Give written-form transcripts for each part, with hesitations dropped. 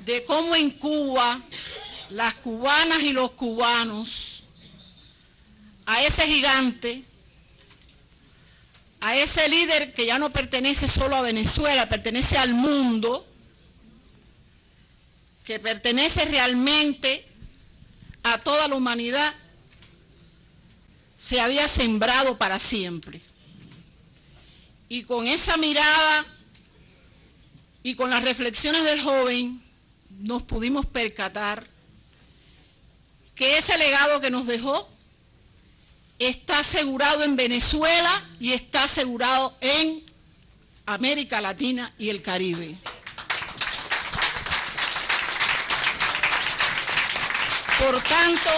de cómo en Cuba las cubanas y los cubanos, a ese gigante, a ese líder que ya no pertenece solo a Venezuela, pertenece al mundo, que pertenece realmente a toda la humanidad, se había sembrado para siempre. Y con esa mirada y con las reflexiones del joven, nos pudimos percatar que ese legado que nos dejó está asegurado en Venezuela y está asegurado en América Latina y el Caribe. Por tanto,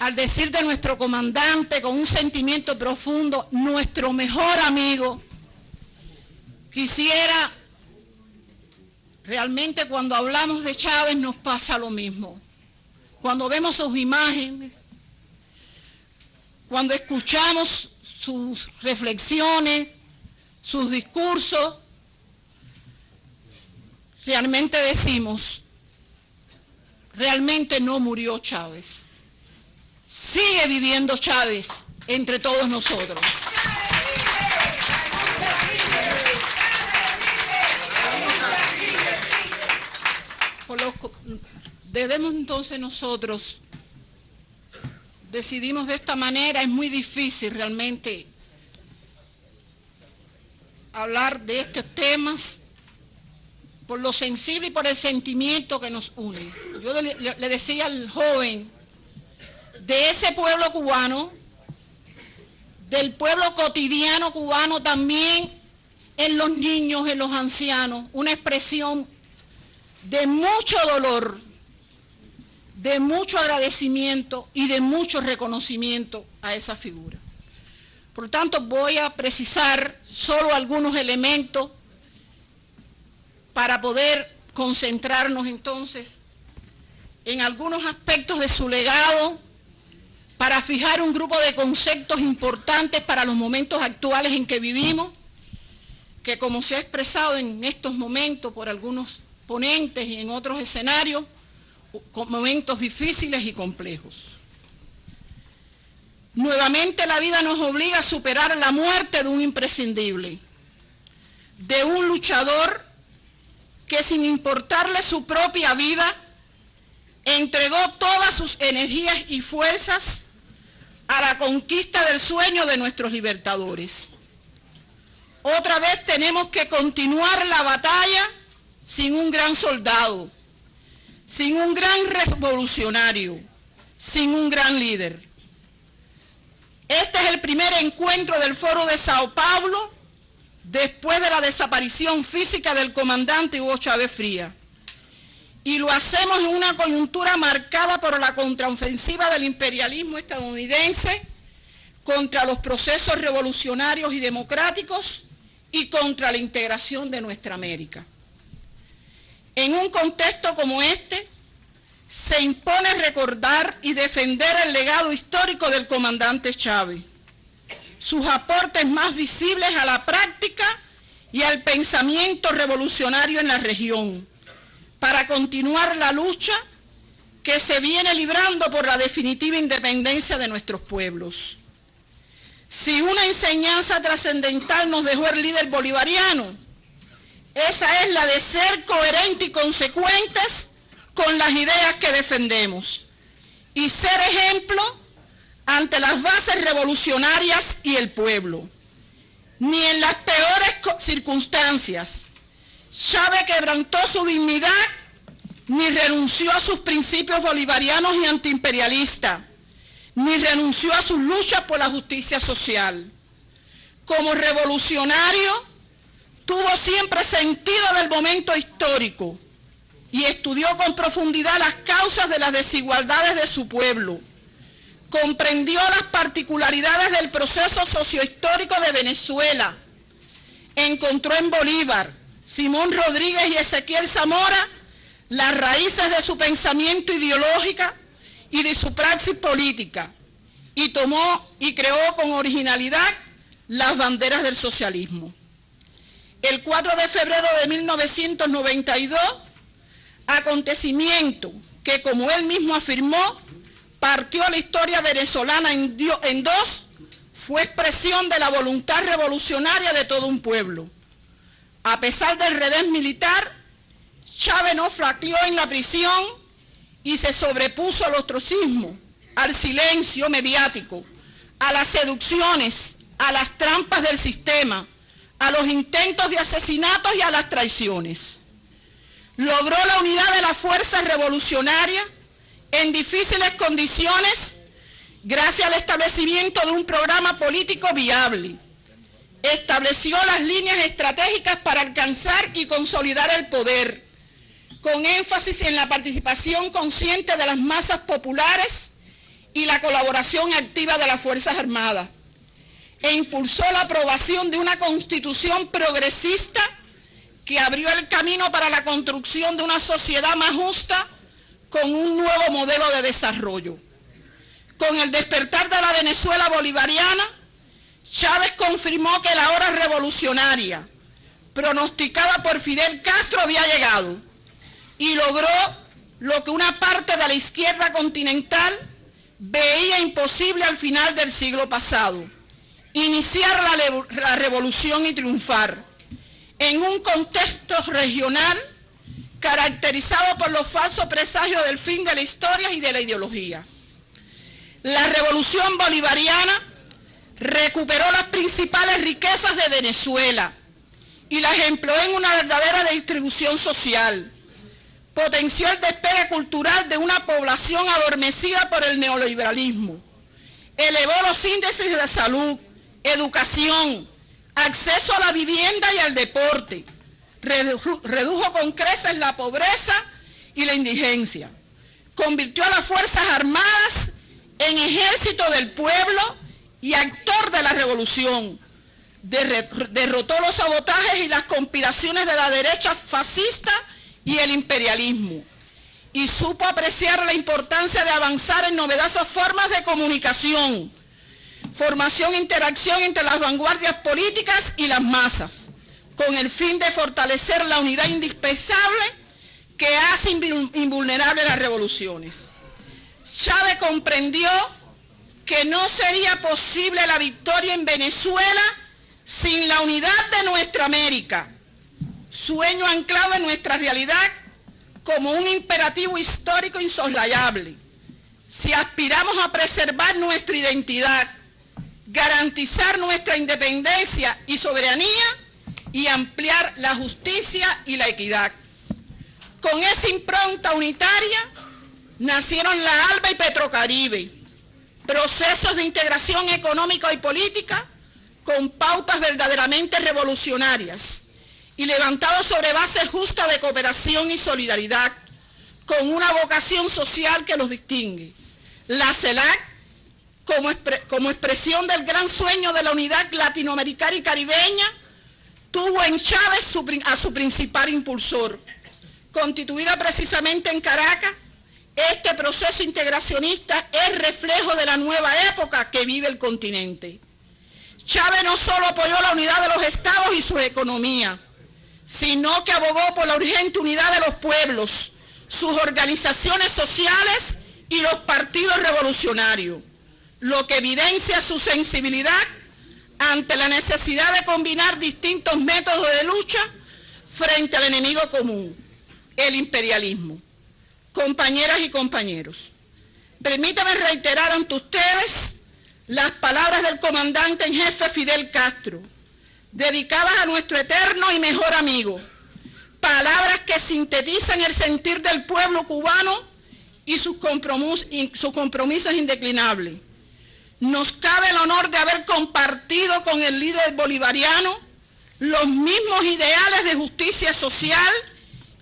al decir de nuestro comandante con un sentimiento profundo, nuestro mejor amigo, quisiera, realmente cuando hablamos de Chávez nos pasa lo mismo. Cuando vemos sus imágenes, cuando escuchamos sus reflexiones, sus discursos, realmente decimos, realmente no murió Chávez. Sigue viviendo Chávez entre todos nosotros. Debemos entonces nosotros, decidimos de esta manera, es muy difícil realmente hablar de estos temas por lo sensible y por el sentimiento que nos une. Yo le decía al joven, de ese pueblo cubano, del pueblo cotidiano cubano también, en los niños, en los ancianos, una expresión de mucho dolor, de mucho agradecimiento y de mucho reconocimiento a esa figura. Por lo tanto, voy a precisar solo algunos elementos para poder concentrarnos entonces en algunos aspectos de su legado, para fijar un grupo de conceptos importantes para los momentos actuales en que vivimos, que como se ha expresado en estos momentos por algunos ponentes y en otros escenarios, con momentos difíciles y complejos. Nuevamente la vida nos obliga a superar la muerte de un imprescindible, de un luchador que sin importarle su propia vida, entregó todas sus energías y fuerzas a la conquista del sueño de nuestros libertadores. Otra vez tenemos que continuar la batalla sin un gran soldado, sin un gran revolucionario, sin un gran líder. Este es el primer encuentro del Foro de Sao Paulo después de la desaparición física del comandante Hugo Chávez Frías. Y lo hacemos en una coyuntura marcada por la contraofensiva del imperialismo estadounidense contra los procesos revolucionarios y democráticos y contra la integración de nuestra América. En un contexto como este, se impone recordar y defender el legado histórico del comandante Chávez, sus aportes más visibles a la práctica y al pensamiento revolucionario en la región, para continuar la lucha que se viene librando por la definitiva independencia de nuestros pueblos. Si una enseñanza trascendental nos dejó el líder bolivariano, esa es la de ser coherentes y consecuentes con las ideas que defendemos y ser ejemplo ante las bases revolucionarias y el pueblo. Ni en las peores circunstancias Chávez quebrantó su dignidad ni renunció a sus principios bolivarianos y antiimperialistas, ni renunció a sus luchas por la justicia social. Como revolucionario, tuvo siempre sentido del momento histórico y estudió con profundidad las causas de las desigualdades de su pueblo. Comprendió las particularidades del proceso sociohistórico de Venezuela. Encontró en Bolívar, Simón Rodríguez y Ezequiel Zamora las raíces de su pensamiento ideológico y de su praxis política, y tomó y creó con originalidad las banderas del socialismo. El 4 de febrero de 1992 acontecimiento que, como él mismo afirmó, partió la historia venezolana en dos, fue expresión de la voluntad revolucionaria de todo un pueblo. A pesar del revés militar, Chávez no flaqueó en la prisión y se sobrepuso al ostracismo, al silencio mediático, a las seducciones, a las trampas del sistema, a los intentos de asesinatos y a las traiciones. Logró la unidad de las fuerzas revolucionarias en difíciles condiciones gracias al establecimiento de un programa político viable. Estableció las líneas estratégicas para alcanzar y consolidar el poder, con énfasis en la participación consciente de las masas populares y la colaboración activa de las Fuerzas Armadas, e impulsó la aprobación de una constitución progresista que abrió el camino para la construcción de una sociedad más justa con un nuevo modelo de desarrollo. Con el despertar de la Venezuela bolivariana, Chávez confirmó que la hora revolucionaria, pronosticada por Fidel Castro, había llegado y logró lo que una parte de la izquierda continental veía imposible al final del siglo pasado: iniciar la revolución y triunfar en un contexto regional caracterizado por los falsos presagios del fin de la historia y de la ideología. La revolución bolivariana recuperó las principales riquezas de Venezuela y las empleó en una verdadera distribución social. Potenció el despegue cultural de una población adormecida por el neoliberalismo. Elevó los índices de salud, educación, acceso a la vivienda y al deporte. Redujo con creces la pobreza y la indigencia. Convirtió a las Fuerzas Armadas en ejército del pueblo y actor de la revolución. Derrotó los sabotajes y las conspiraciones de la derecha fascista y el imperialismo, y supo apreciar la importancia de avanzar en novedosas formas de comunicación, formación e interacción entre las vanguardias políticas y las masas, con el fin de fortalecer la unidad indispensable que hace invulnerables las revoluciones. Chávez comprendió que no sería posible la victoria en Venezuela sin la unidad de nuestra América, sueño anclado en nuestra realidad como un imperativo histórico insoslayable. Si aspiramos a preservar nuestra identidad, garantizar nuestra independencia y soberanía y ampliar la justicia y la equidad. Con esa impronta unitaria nacieron la ALBA y Petrocaribe, procesos de integración económica y política con pautas verdaderamente revolucionarias y levantados sobre bases justas de cooperación y solidaridad, con una vocación social que los distingue. La CELAC, como expresión del gran sueño de la unidad latinoamericana y caribeña, tuvo en Chávez a su principal impulsor. Constituida precisamente en Caracas, este proceso integracionista es reflejo de la nueva época que vive el continente. Chávez no solo apoyó la unidad de los estados y su economía, sino que abogó por la urgente unidad de los pueblos, sus organizaciones sociales y los partidos revolucionarios, lo que evidencia su sensibilidad ante la necesidad de combinar distintos métodos de lucha frente al enemigo común, el imperialismo. Compañeras y compañeros, permítanme reiterar ante ustedes las palabras del comandante en jefe Fidel Castro, dedicadas a nuestro eterno y mejor amigo, palabras que sintetizan el sentir del pueblo cubano y sus compromisos indeclinables. Nos cabe el honor de haber compartido con el líder bolivariano los mismos ideales de justicia social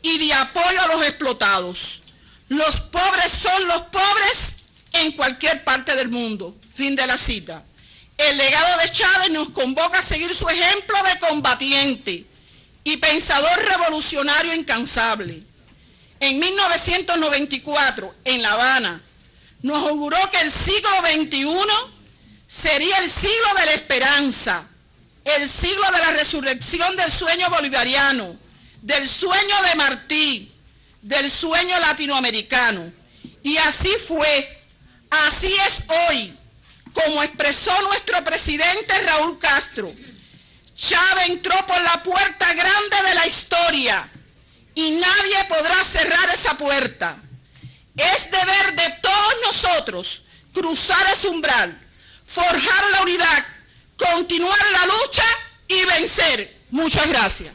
y de apoyo a los explotados. Los pobres son los pobres en cualquier parte del mundo. Fin de la cita. El legado de Chávez nos convoca a seguir su ejemplo de combatiente y pensador revolucionario incansable. En 1994, en La Habana, nos auguró que el siglo XXI sería el siglo de la esperanza, el siglo de la resurrección del sueño bolivariano, del sueño de Martí, del sueño latinoamericano. Y así fue, así es hoy, como expresó nuestro presidente Raúl Castro. Chávez entró por la puerta grande de la historia y nadie podrá cerrar esa puerta. Es deber de todos nosotros cruzar ese umbral, forjar la unidad, continuar la lucha y vencer. Muchas gracias.